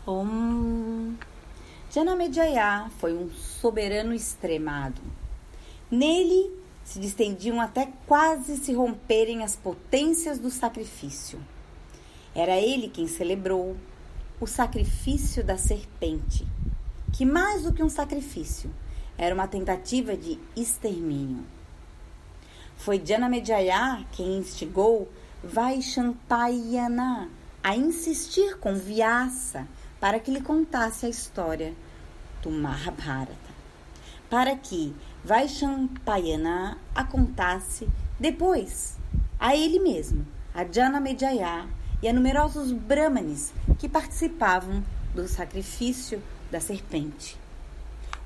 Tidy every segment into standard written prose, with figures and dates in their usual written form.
Om. Janamejaya foi um soberano extremado. Nele se distendiam até quase se romperem as potências do sacrifício. Era ele quem celebrou o sacrifício da serpente, que mais do que um sacrifício, era uma tentativa de extermínio. Foi Janamejaya quem instigou Vaishampayana a insistir com Vyasa para que lhe contasse a história do Mahabharata, para que Vaishampayana a contasse depois a ele mesmo, a Janamejaya e a numerosos brahmanes que participavam do sacrifício da serpente.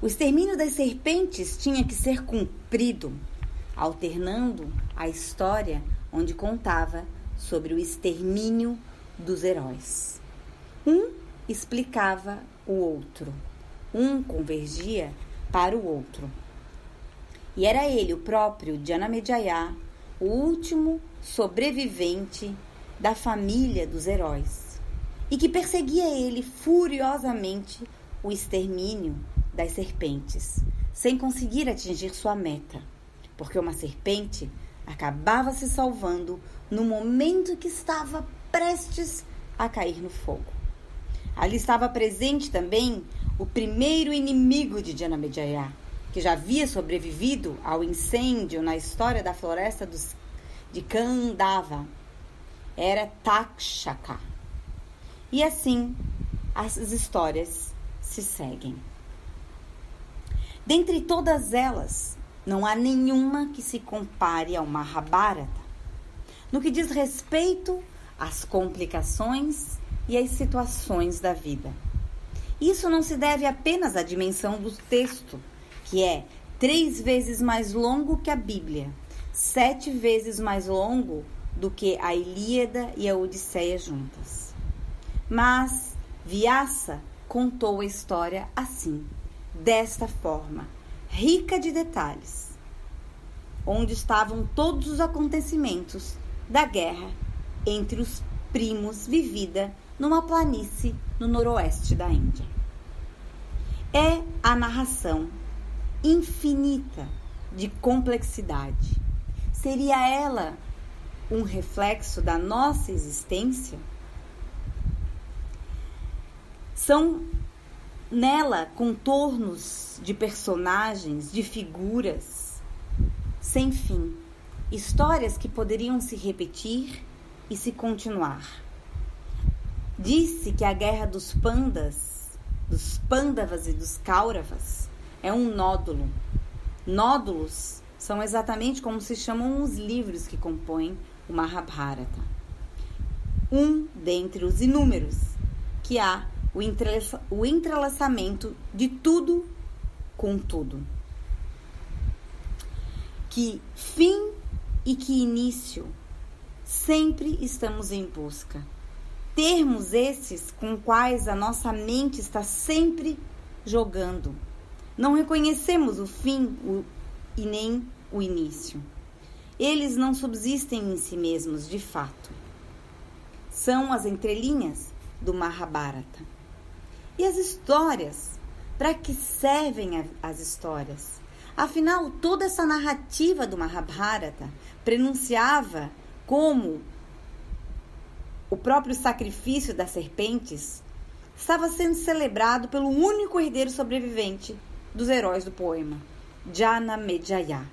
O extermínio das serpentes tinha que ser cumprido, alternando a história onde contava sobre o extermínio dos heróis. Um explicava o outro, um convergia para o outro. E era ele, o próprio Janamejaya, o último sobrevivente da família dos heróis, e que perseguia ele furiosamente o extermínio das serpentes, sem conseguir atingir sua meta, porque uma serpente acabava se salvando no momento que estava prestes a cair no fogo. Ali estava presente também o primeiro inimigo de Janamejaya, que já havia sobrevivido ao incêndio na história da floresta de Kandava. Era Takshaka. E assim as histórias se seguem. Dentre todas elas, não há nenhuma que se compare ao Mahabharata, no que diz respeito às complicações e às situações da vida. Isso não se deve apenas à dimensão do texto, que é 3 vezes mais longo que a Bíblia, 7 vezes mais longo do que a Ilíada e a Odisseia juntas. Mas Vyasa contou a história assim, desta forma, rica de detalhes, onde estavam todos os acontecimentos da guerra entre os primos vivida numa planície no noroeste da Índia. É a narração infinita de complexidade. Seria ela um reflexo da nossa existência? São nela contornos de personagens, de figuras, sem fim, histórias que poderiam se repetir e se continuar. Disse que a guerra dos Pandavas e dos Kauravas é um nódulo. Nódulos são exatamente como se chamam os livros que compõem o Mahabharata. Um dentre os inúmeros, que há o entrelaçamento de tudo com tudo. Que fim e que início sempre estamos em busca. Termos esses com quais a nossa mente está sempre jogando. Não reconhecemos o fim e nem o início. Eles não subsistem em si mesmos, de fato. São as entrelinhas do Mahabharata. E as histórias? Para que servem as histórias? Afinal, toda essa narrativa do Mahabharata prenunciava como o próprio sacrifício das serpentes estava sendo celebrado pelo único herdeiro sobrevivente dos heróis do poema, Janamejaya.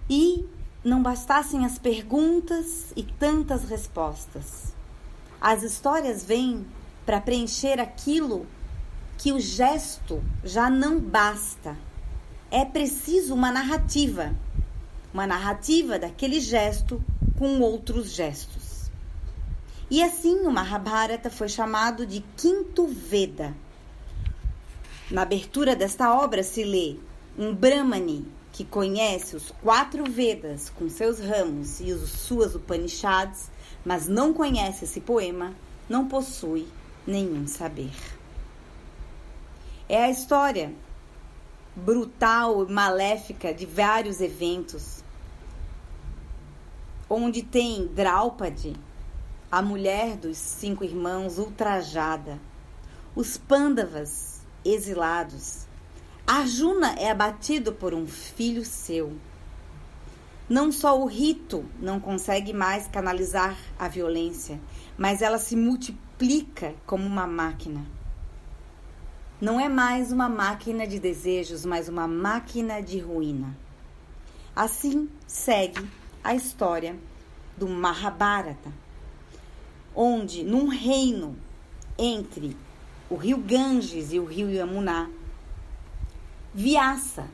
E não bastassem as perguntas e tantas respostas. As histórias vêm para preencher aquilo que o gesto já não basta. É preciso uma narrativa daquele gesto com outros gestos. E assim o Mahabharata foi chamado de Quinto Veda. Na abertura desta obra se lê: um Brahmane que conhece os 4 Vedas com seus ramos e suas Upanishads, mas não conhece esse poema, não possui nenhum saber. É a história brutal e maléfica de vários eventos, onde tem Draupadi a mulher dos 5 irmãos ultrajada, os Pândavas exilados. Arjuna é abatido por um filho seu. Não só o rito não consegue mais canalizar a violência, mas ela se multiplica como uma máquina. Não é mais uma máquina de desejos, mas uma máquina de ruína. Assim segue a história do Mahabharata, onde num reino entre o rio Ganges e o rio Yamuna, Vyasa,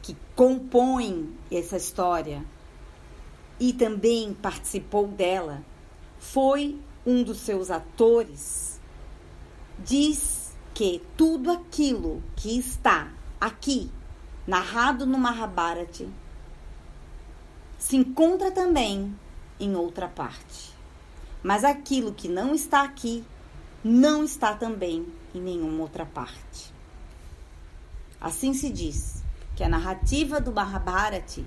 que compõe essa história e também participou dela, foi um dos seus atores, diz que tudo aquilo que está aqui narrado no Mahabharata se encontra também em outra parte. Mas aquilo que não está aqui, não está também em nenhuma outra parte. Assim se diz que a narrativa do Mahabharata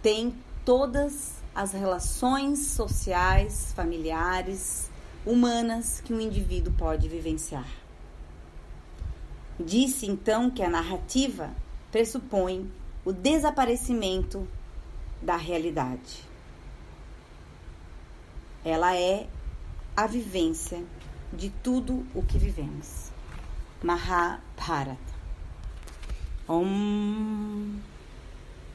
tem todas as relações sociais, familiares, humanas que um indivíduo pode vivenciar. Disse então que a narrativa pressupõe o desaparecimento da realidade. Ela é a vivência de tudo o que vivemos. Mahabharata. Om.